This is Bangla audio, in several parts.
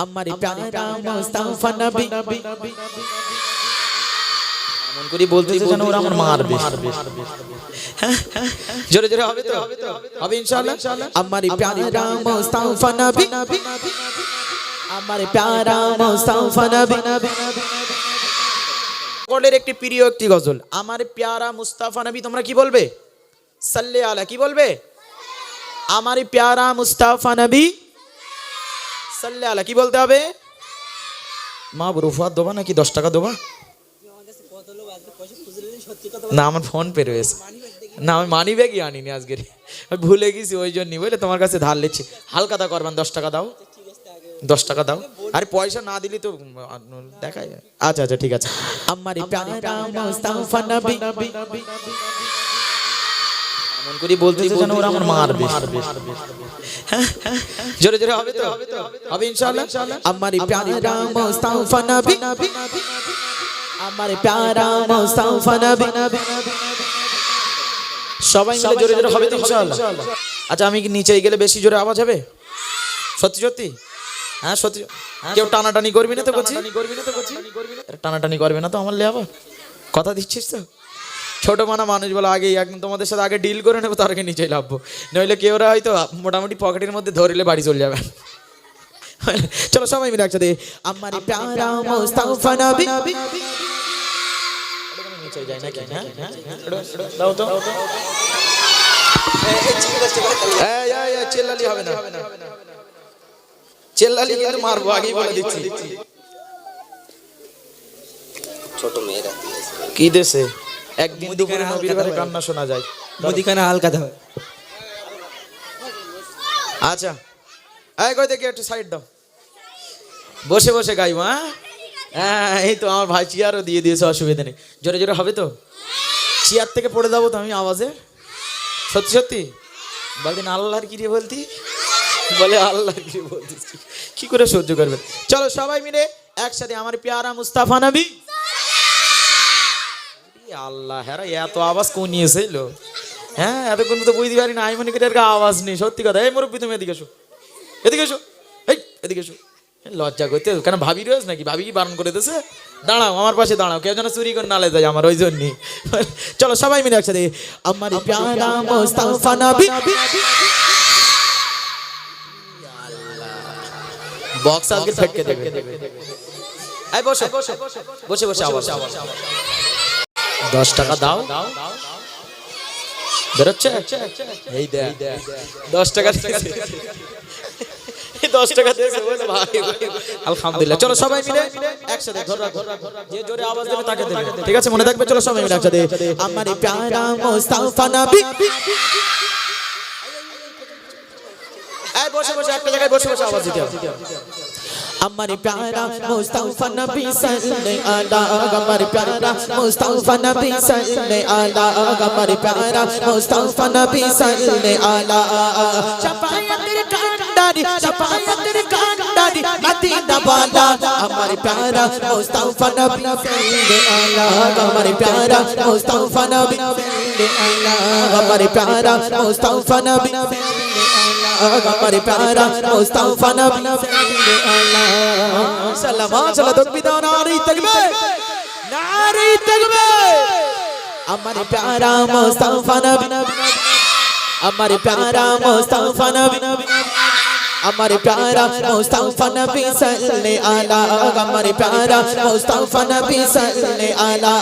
আমার প্যারা মুস্তাফা নবী মন করি বলতেছে যেন ওরা আমার মারবে জোরে জোরে হবে তো হবে ইনশাআল্লাহ আমার প্যারা মুস্তাফা নবী আমার প্যারা মুস্তাফা নবী কোলের একটি প্রিয় একটি গজল আমার প্যারা মুস্তাফা নবী তোমরা কি বলবে সাল্লে আলা কি বলবে আমার প্যারা মুস্তাফা নবী সাল্লে আলা কি বলতে হবে মা রুফাত দেবা নাকি 10 টাকা দেবা না আমার ফোন পে রয়েছে না আমি মানি ব্যাগই আনিনি আজকে ভুলে গেছি ওই জন্যই বুঝলে তোমার কাছে ধার নিচ্ছি হালকা দা করবেন 10 টাকা দাও 10 টাকা দাও আরে পয়সা না দিলি তো দেখাই আচ্ছা আচ্ছা ঠিক আছে আমার প্যারা মুস্তাফা নবী মন করি বলতেছে যেন ওরা আমার মারবে জোরে জোরে হবে তো হবে ইনশাআল্লাহ আমার প্যারা মুস্তাফা নবী আমার প্যারা মুস্তাফা নবী সবাই মিলে জোরে জোরে হবে তো ইনশাআল্লাহ আচ্ছা আমি কি নিচে গেলে বেশি জোরে আওয়াজ হবে সত্যি সত্যি হ্যাঁ সত্যি কেউ টানাটানি করবি না তো করছি টানাটানি করবে না তো আমার লে আবার কথা দিচ্ছিস তো ছোট মানুষ বলো আগে একদম তোমাদের সাথে আগে ডিল করে নেবো তার আগে নিচেই লাভবো নইলে কেউরা হয়তো মোটামুটি পকেটের মধ্যে ধরলে বাড়ি চলে যাবে চলো সবাই মিলে একসাথে আমার প্যারা মুস্তাফা নবী নিচে যায় নাকি হ্যাঁ দাও তো এই চেল্লালি হবে না চেল্লালি কিন্তু মারবো আগেই বলে দিচ্ছি ছোট মেয়েরা কি দেশে একদিন দুপুরে নবীর ঘরে কান্না শোনা যায় মুদিখানা হালকা দাও আচ্ছা এই কই দেখি একটু সাইড দাও বসে বসে গাইবো হ্যাঁ এই তো আমার ভাই চেয়ারও দিয়ে দিয়েছে অসুবিধা নেই জোরে জোরে হবে তো চেয়ার থেকে পড়ে যাবো তো আমি আওয়াজে সত্যি সত্যি বলদিন আল্লাহর কি রে বলতি বলে আল্লাহর কি বলতিস কি করে সহ্য করবেন চলো সবাই মিলে একসাথে আমার প্যারা মুস্তাফা নবী আল্লাহ হ্যাঁ এত আওয়াজ কোন নিয়েছিল হ্যাঁ এতক্ষণ তো বুঝতে পারি না আমি মনে করি এর আওয়াজ নেই সত্যি কথা এই মুরব্বী তুমি এদিকে এসো এদিকে এসো লজ্জা করতে কেন ভাবি রয়েছে নাকি ভাবি কি বারণ করে দিয়েছে দাঁড়াও আমার পাশে দাঁড়াও কেউ যেন চুরি করে নালে যায় আমার ওই জন্যই চলো সবাই মিলে একসাথে আমার প্যারা মুস্তাফা নবী বক্স আজকে ফেটকে দেবে এই বসে বসে বসে আওয়াজ 10 টাকা দাও বেরোচ্ছে এই দে 10 টাকা 10 টাকা দিয়েছে বলে ভাই আলহামদুলিল্লাহ চলো সবাই মিলে একসাথে ধর যে জোরে আওয়াজ দেবে তাকে দেবে ঠিক আছে মনে থাকবে চলো সবাই মিলে একসাথে আমার প্যারা মুস্তাফা নবী এই বসে বসে একটা জায়গায় বসে বসে আওয়াজ দিতে হবে আমার প্যারা মুস্তাফা নবী সাল্লাল্লাহু আলাইহি আমার প্যারা মুস্তাফা নবী সাল্লাল্লাহু আলাইহি আমার প্যারা মুস্তাফা নবী সাল্লাল্লাহু আলাইহি শাফায়াতের কান্ডারি মদিনা বালা আমার প্যারা মুস্তাফা নবী সাল্লাল্লাহু আলাইহি আমার প্যারা মুস্তাফা নবী সাল্লাল্লাহু আলাইহি আমার প্যারা মুস্তাফা নবী আমার প্যারা মুস্তাফা নবী সাল্লাল্লাহু সাল্লাত তাকবীর নারে তাকবীর আমার প্যারা মুস্তাফা নবী আমার প্যারা মুস্তাফা নবী আমার প্যারা মুস্তাফা নবী সাল্লাল্লাহু আলাইহি আমার প্যারা মুস্তাফা নবী সাল্লাল্লাহু আলাইহি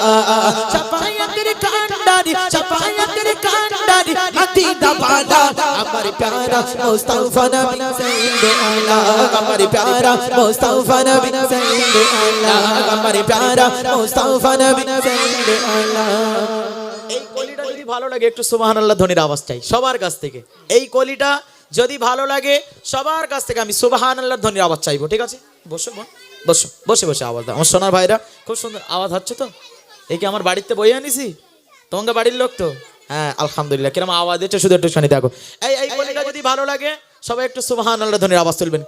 শাফায়াতের কান্ডারি মদিনা বালা আমার প্যারা মুস্তাফা নবী সাল্লাল্লাহু আলাইহি আমার প্যারা মুস্তাফা নবী সাল্লাল্লাহু আলাইহি আমার প্যারা মুস্তাফা নবী সাল্লাল্লাহু আলাইহি এই কলিটা যদি ভালো লাগে একটু সুবহানাল্লাহ ধ্বনির আওয়াজ চাই সবার কাছ থেকে এই কলিটা যদি ভালো লাগে সবার কাছ থেকে আমি সুবহানাল্লাহর ধ্বনির আওয়াজ চাইবো ঠিক আছে বসো বসো বসে বসে আওয়াজ দাও আমার সোনার ভাইরা খুব সুন্দর আওয়াজ হচ্ছে তো এই কি আমার বাড়িতে বই আনিছি তোমাকে বাড়ির লোক তো হ্যাঁ আলহামদুলিল্লাহ কিরম আওয়াজ দিচ্ছে শুধু একটু শুনে দেখো এই কলিটা যদি ভালো লাগে সবাই একটু সুবহানাল্লাহর ধ্বনির আওয়াজ তুলবেন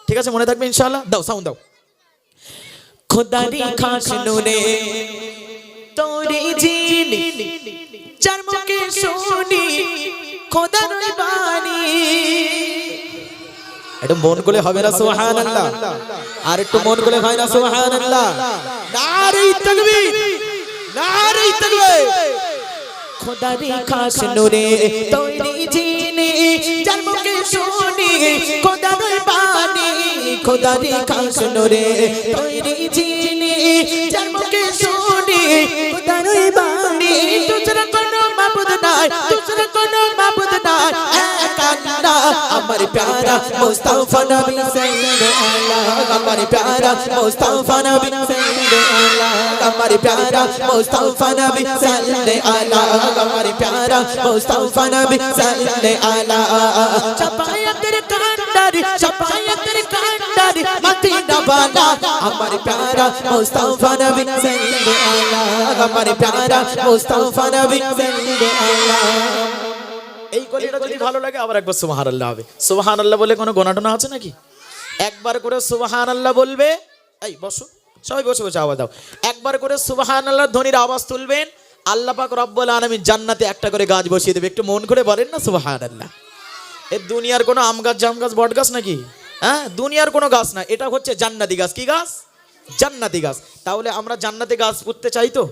ঠিক আছে মনে থাকবে ইনশাআল্লাহ দাও সাউন্ড দাও খোদারি খাস নুরে তোরে জিনি চার মুখে শুনি খোদার বাণী একটু মন করে হবে না সুবহানাল্লাহ, আর একটু মন করে হয় না সুবহানাল্লাহ। নারে তাকবীর, নারে তাকবীর। খোদারি খাস নূরে তৈরি জিনে যার মুখে শুনি খোদার বাণী, খোদারি খাস নূরে তৈরি জিনে যার মুখে শুনি খোদার বাণী। দুসরা কোনো মাবুদ নাই, দুসরা কোনো মাবুদ নাই, এক আল্লাহ। আমার প্যারা মুস্তাফা নবী সাল্লাল্লাহু আলাইহি, আমার প্যারা মুস্তাফা নবী সাল্লাল্লাহু আলাইহি, আমার প্যারা মুস্তাফা নবী সাল্লাল্লাহু আলাইহি, আমার প্যারা মুস্তাফা নবী সাল্লাল্লাহু আলাইহি। শাফায়াতের কান্ডারি, শাফায়াতের কান্ডারি মদিনা বালা, আমার প্যারা মুস্তাফা নবী সাল্লাল্লাহু আলাইহি, আমার প্যারা মুস্তাফা নবী সাল্লাল্লাহু আলাইহি। এই কলিটা যদি ভালো লাগে আবার একবার সুবহানাল্লাহ হবে। সুবহানাল্লাহ বলে কোনো গোনাটোনা আছে নাকি? একবার করে সুবহানাল্লাহ বলবে, এই বসো সবাই, বসে বসে আওয়াজ দাও। একবার করে সুবহানাল্লাহ ধ্বনির আওয়াজ তুলবেন, আল্লাহ পাক রব্বুল আলামিন জান্নাতে একটা করে গাছ বসিয়ে দেবে। একটু মন করে বলেন না সুবহানাল্লাহ। এ দুনিয়ার কোনো আম গাছ, জাম গাছ, বট গাছ নাকি? হ্যাঁ, দুনিয়ার কোনো গাছ না, এটা হচ্ছে জান্নাতি গাছ। কি গাছ? জান্নাতি গাছ। তাহলে আমরা জান্নাতি গাছ পুঁততে চাই তো?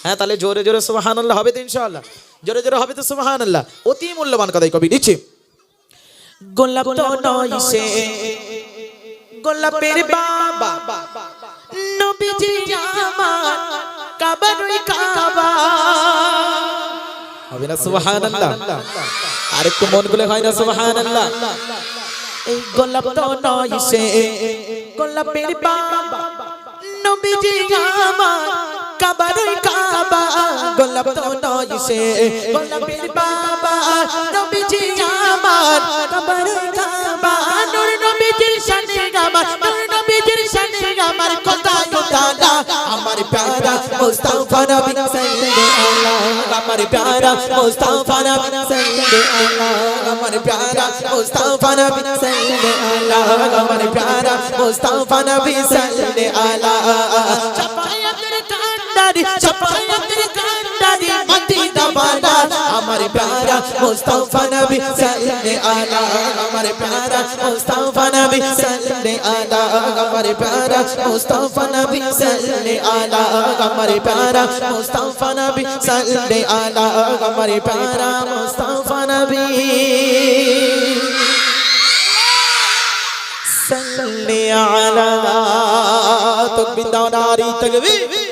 হ্যাঁ, তাহলে জোরে জোরে সুবহানাল্লাহ হবে তো ইনশাআল্লাহ, জোরে জোরে হবে তো সুবহানাল্লাহ। অতি মূল্যবান কথাই কবি দিচ্ছে। গোলাপ তো নয় সে গোলাপের বাবা, নবীজি আমার কাবারই কাবা। হবে না সুবহানাল্লাহ? আর একটু মন খুলে হয় না সুবহানাল্লাহ? এই গোলাপ তো নয় সে গোলাপের বাবা, নবীজি আমার কাবারই কাবা। গোলাপ তো নয় সে গোলাপের বাবা, নবীজি আমার কাবারই কাবা। নূর নবীজির শানে আমার, নূর নবীজির শানে আমার কথা তাআলা। আমার প্যারা মুস্তাফা নবী সাল্লাল্লাহু আলাইহি, আমার প্যারা মুস্তাফা নবী সাল্লাল্লাহু আলাইহি, আমার প্যারা মুস্তাফা নবী সাল্লাল্লাহু আলাইহি, আমার প্যারা মুস্তাফা নবী সাল্লাল্লাহু আলাইহি। শাফায়াতের কান্ডারি, শাফায়াতের কান্ডারি মদিনা বালা, আমার প্যারা মুস্তাফা নবী সাল্লাল্লাহু আলাইহি, আমার প্যারা মুস্তাফা নবী সাল্লাল্লাহু আলাইহি, আমার প্যারা মুস্তাফা নবী সাল্লাল্লাহু আলাইহি, আমার প্যারা মুস্তাফা নবী সাল্লাল্লাহু আলাইহি, আমার প্যারা মুস্তাফা নবী সাল্লাল্লাহু আলাইহি। তাকবীর, নারে তাকবীর।